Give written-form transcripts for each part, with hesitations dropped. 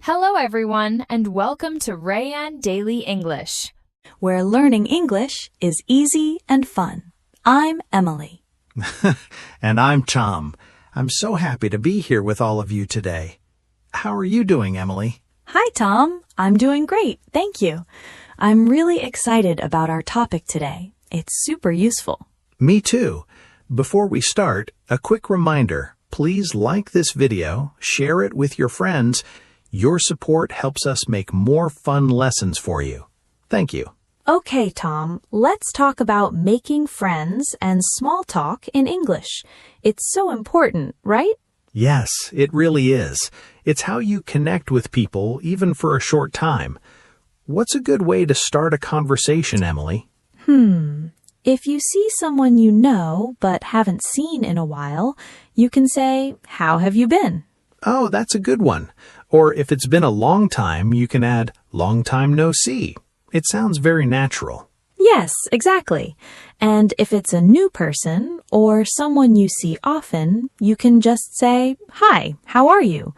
Hello everyone, and welcome to Rayan Daily English, where learning English is easy and fun. I'm Emily. And I'm Tom. I'm so happy to be here with all of you today. How are you doing, Emily? Hi, Tom. I'm doing great, thank you. I'm really excited about our topic today. It's super useful. Me too. Before we start, a quick reminder. Please like this video, share it with your friends. Your support helps us make more fun lessons for you. Thank you. Okay, Tom, let's talk about making friends and small talk in English. It's so important, right? Yes, it really is. It's how you connect with people, even for a short time. What's a good way to start a conversation, Emily? If you see someone you know but haven't seen in a while, you can say, "How have you been?" Oh, that's a good one. Or if it's been a long time, you can add, "Long time no see." It sounds very natural. Yes, exactly. And if it's a new person or someone you see often, you can just say, "Hi, how are you?"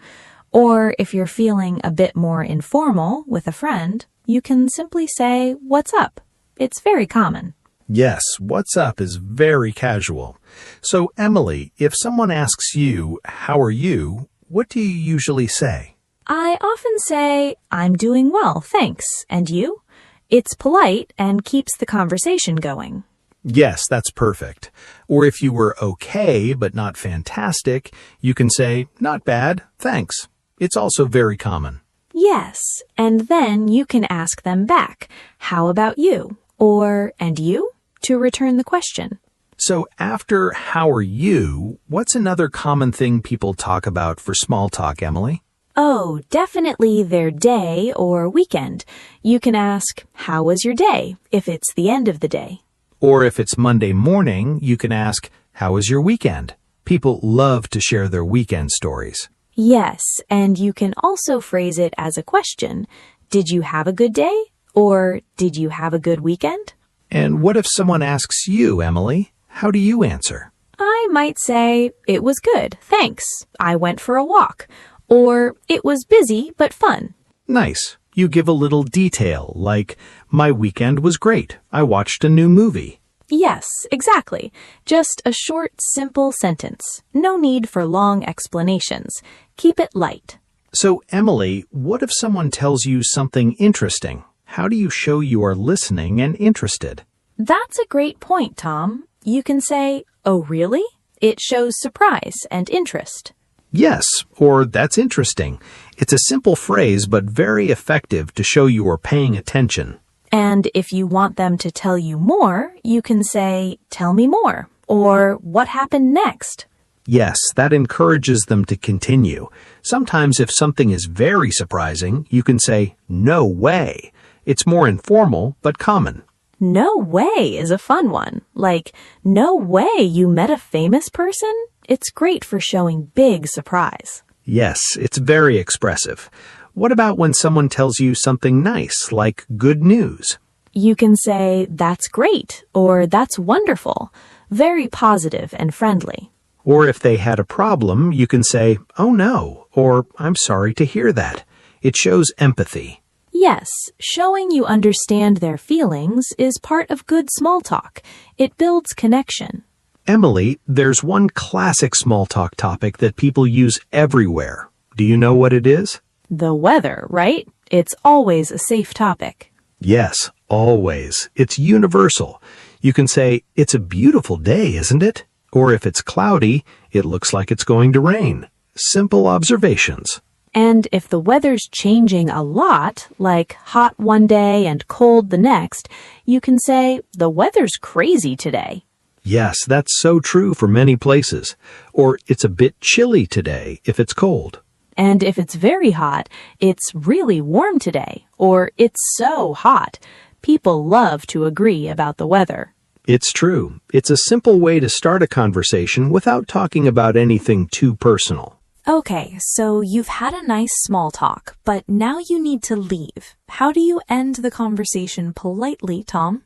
Or if you're feeling a bit more informal with a friend, you can simply say, "What's up?" It's very common. Yes, what's up is very casual. So, Emily, if someone asks you, "How are you?" what do you usually say? I often say, "I'm doing well, thanks. And you?" It's polite and keeps the conversation going. Yes, that's perfect. Or if you were okay but not fantastic, you can say, "Not bad, thanks." It's also very common. Yes, and then you can ask them back, "How about you?" or "And you?" to return the question. So after "How are you?" what's another common thing people talk about for small talk, Emily? Oh, definitely their day or weekend. You can ask, "How was your day?" if it's the end of the day. Or if it's Monday morning, you can ask, "How was your weekend?" People love to share their weekend stories. Yes, and you can also phrase it as a question. Did you have a good day? Or did you have a good weekend? And what if someone asks you, Emily? How do you answer? I might say, "It was good, thanks. I went for a walk." Or, "It was busy but fun." Nice. You give a little detail, like, "My weekend was great. I watched a new movie." Yes, exactly. Just a short, simple sentence. No need for long explanations. Keep it light. So, Emily, what if someone tells you something interesting? How do you show you are listening and interested? That's a great point, Tom. You can say, "Oh, really?" It shows surprise and interest. Yes, or "That's interesting." It's a simple phrase, but very effective to show you are paying attention. And if you want them to tell you more, you can say, "Tell me more," or "What happened next?" Yes, that encourages them to continue. Sometimes if something is very surprising, you can say, "No way." It's more informal, but common. No way is a fun one. Like, "No way you met a famous person?" It's great for showing big surprise. Yes, it's very expressive. What about when someone tells you something nice, like good news? You can say, "That's great," or "That's wonderful." Very positive and friendly. Or if they had a problem, you can say, "Oh no," or "I'm sorry to hear that." It shows empathy. Yes, showing you understand their feelings is part of good small talk. It builds connection. Emily, there's one classic small talk topic that people use everywhere. Do you know what it is? The weather, right? It's always a safe topic. Yes, always. It's universal. You can say, "It's a beautiful day, isn't it?" Or if it's cloudy, "It looks like it's going to rain." Simple observations. And if the weather's changing a lot, like hot one day and cold the next, you can say, "The weather's crazy today." Yes, that's so true for many places. Or "It's a bit chilly today" if it's cold. And if it's very hot, "It's really warm today," or "It's so hot." People love to agree about the weather. It's true. It's a simple way to start a conversation without talking about anything too personal. Okay, so you've had a nice small talk, but now you need to leave. How do you end the conversation politely, Tom?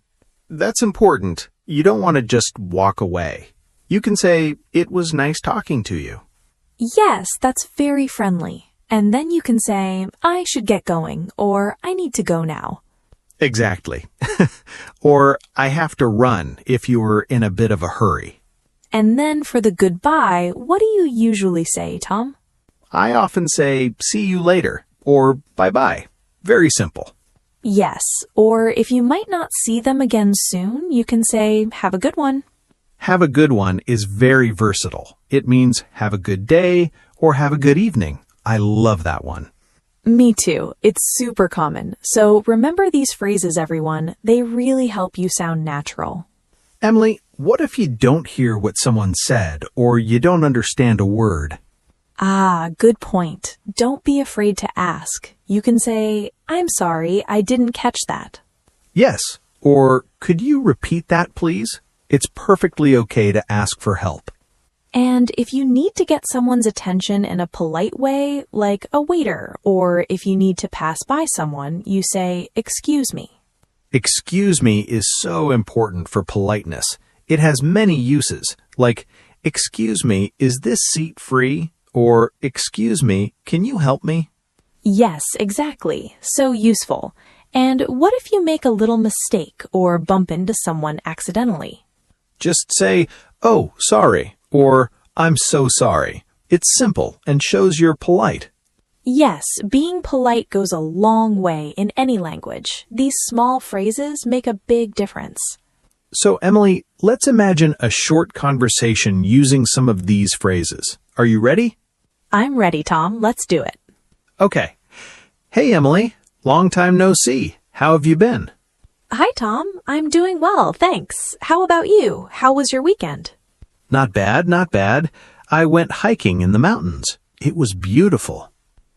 That's important. You don't want to just walk away. You can say, "It was nice talking to you." Yes, that's very friendly. And then you can say, I should get going, or I need to go now. Exactly. Or I have to run if you're in a bit of a hurry. And then for the goodbye, what do you usually say, Tom? I often say, see you later, or bye-bye. Very simple. Yes, or if you might not see them again soon, you can say, have a good one. Have a good one is very versatile. It means have a good day or have a good evening. I love that one. Me too. It's super common. So remember these phrases, everyone. They really help you sound natural. Emily, what if you don't hear what someone said or you don't understand a word? Ah, good point. Don't be afraid to ask. You can say, I'm sorry, I didn't catch that. Yes, or could you repeat that, please? It's perfectly okay to ask for help. And if you need to get someone's attention in a polite way, like a waiter, or if you need to pass by someone, you say, excuse me. Excuse me is so important for politeness. It has many uses, like, excuse me, is this seat free? Or, excuse me, can you help me? Yes, exactly. So useful. And what if you make a little mistake or bump into someone accidentally? Just say, oh, sorry, or I'm so sorry. It's simple and shows you're polite. Yes, being polite goes a long way in any language. These small phrases make a big difference. So, Emily, let's imagine a short conversation using some of these phrases. Are you ready? I'm ready, Tom. Let's do it. Okay. Hey, Emily. Long time no see. How have you been? Hi, Tom. I'm doing well, thanks. How about you? How was your weekend? Not bad, not bad. I went hiking in the mountains. It was beautiful.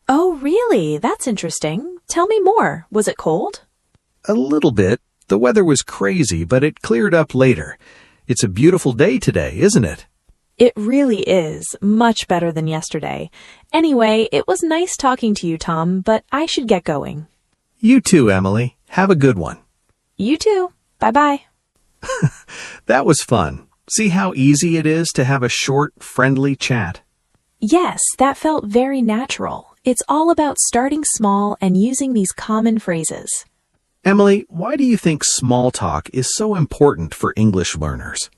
Oh, really? That's interesting. Tell me more. Was it cold? A little bit. The weather was crazy, but it cleared up later. It's a beautiful day today, isn't it? It really is. Much better than yesterday. Anyway, it was nice talking to you, Tom, but I should get going. You too, Emily. Have a good one. You too. Bye-bye. That was fun. See how easy it is to have a short, friendly chat? Yes, that felt very natural. It's all about starting small and using these common phrases. Emily, why do you think small talk is so important for English learners?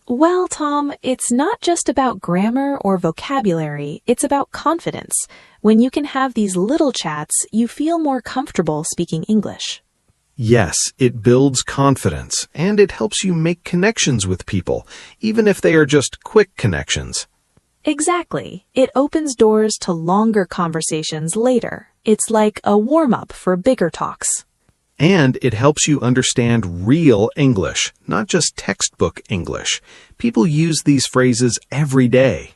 Well, Tom, it's not just about grammar or vocabulary, it's about confidence. When you can have these little chats, you feel more comfortable speaking English. Yes, it builds confidence, and it helps you make connections with people, even if they are just quick connections. Exactly. It opens doors to longer conversations later. It's like a warm-up for bigger talks. And it helps you understand real English, not just textbook English. People use these phrases every day.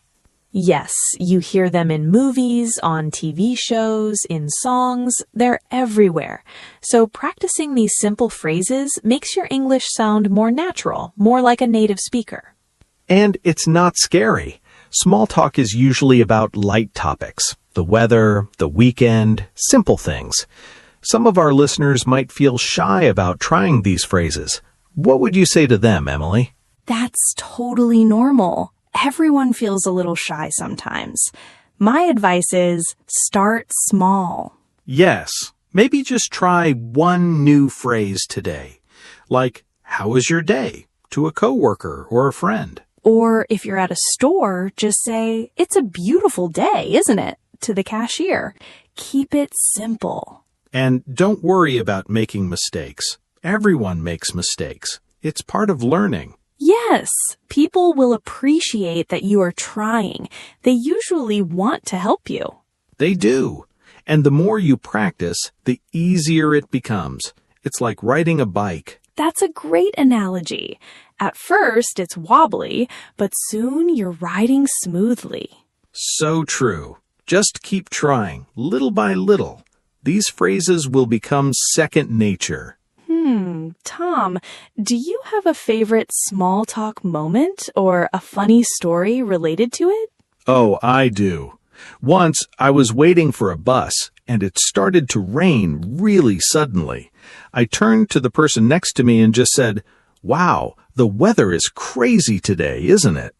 Yes, you hear them in movies, on TV shows, in songs. They're everywhere. So practicing these simple phrases makes your English sound more natural, more like a native speaker. And it's not scary. Small talk is usually about light topics, the weather, the weekend, simple things. Some of our listeners might feel shy about trying these phrases. What would you say to them, Emily? That's totally normal. Everyone feels a little shy sometimes. My advice is start small. Yes, maybe just try one new phrase today. Like, how was your day? To a coworker or a friend. Or if you're at a store, just say, it's a beautiful day, isn't it? To the cashier. Keep it simple. And don't worry about making mistakes. Everyone makes mistakes. It's part of learning. Yes, people will appreciate that you are trying. They usually want to help you. They do. And the more you practice, the easier it becomes. It's like riding a bike. That's a great analogy. At first, it's wobbly, but soon you're riding smoothly. So true. Just keep trying, little by little. These phrases will become second nature. Tom, do you have a favorite small talk moment or a funny story related to it? Oh, I do. Once I was waiting for a bus and it started to rain really suddenly. I turned to the person next to me and just said, "Wow, the weather is crazy today, isn't it?"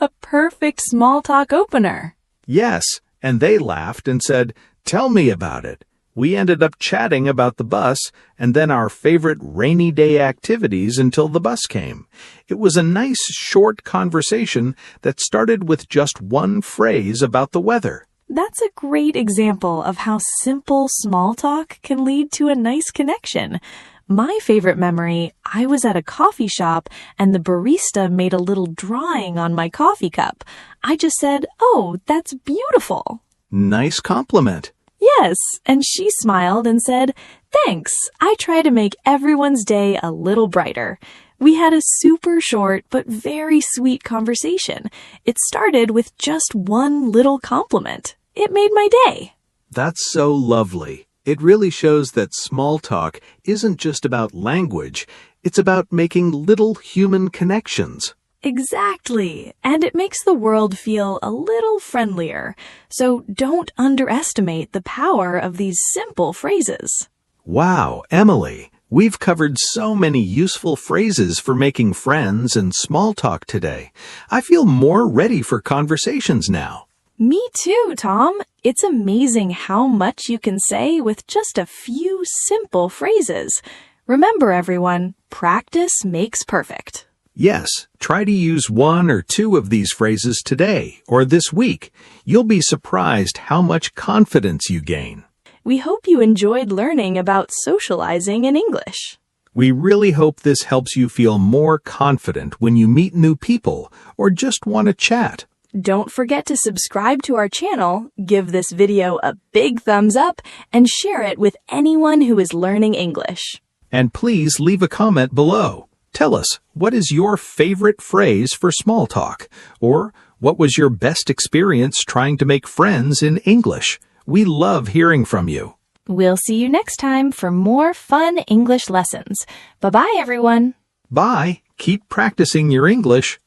A perfect small talk opener. Yes, And they laughed and said, "Tell me about it." We ended up chatting about the bus and then our favorite rainy day activities until the bus came. It was a nice, short conversation that started with just one phrase about the weather. That's a great example of how simple small talk can lead to a nice connection. My favorite memory, I was at a coffee shop and the barista made a little drawing on my coffee cup. I just said, "Oh, that's beautiful." Nice compliment. Yes, and she smiled and said, "Thanks. I try to make everyone's day a little brighter." We had a super short but very sweet conversation. It started with just one little compliment. It made my day. That's so lovely. It really shows that small talk isn't just about language. It's about making little human connections. Exactly. And it makes the world feel a little friendlier. So don't underestimate the power of these simple phrases. Wow, Emily, we've covered so many useful phrases for making friends and small talk today. I feel more ready for conversations now. Me too, Tom. It's amazing how much you can say with just a few simple phrases. Remember, everyone, practice makes perfect. Yes, try to use one or two of these phrases today or this week. You'll be surprised how much confidence you gain. We hope you enjoyed learning about socializing in English. We really hope this helps you feel more confident when you meet new people or just want to chat. Don't forget to subscribe to our channel, give this video a big thumbs up, and share it with anyone who is learning English. And please leave a comment below. Tell us, what is your favorite phrase for small talk? Or what was your best experience trying to make friends in English? We love hearing from you. We'll see you next time for more fun English lessons. Bye-bye, everyone. Bye. Keep practicing your English.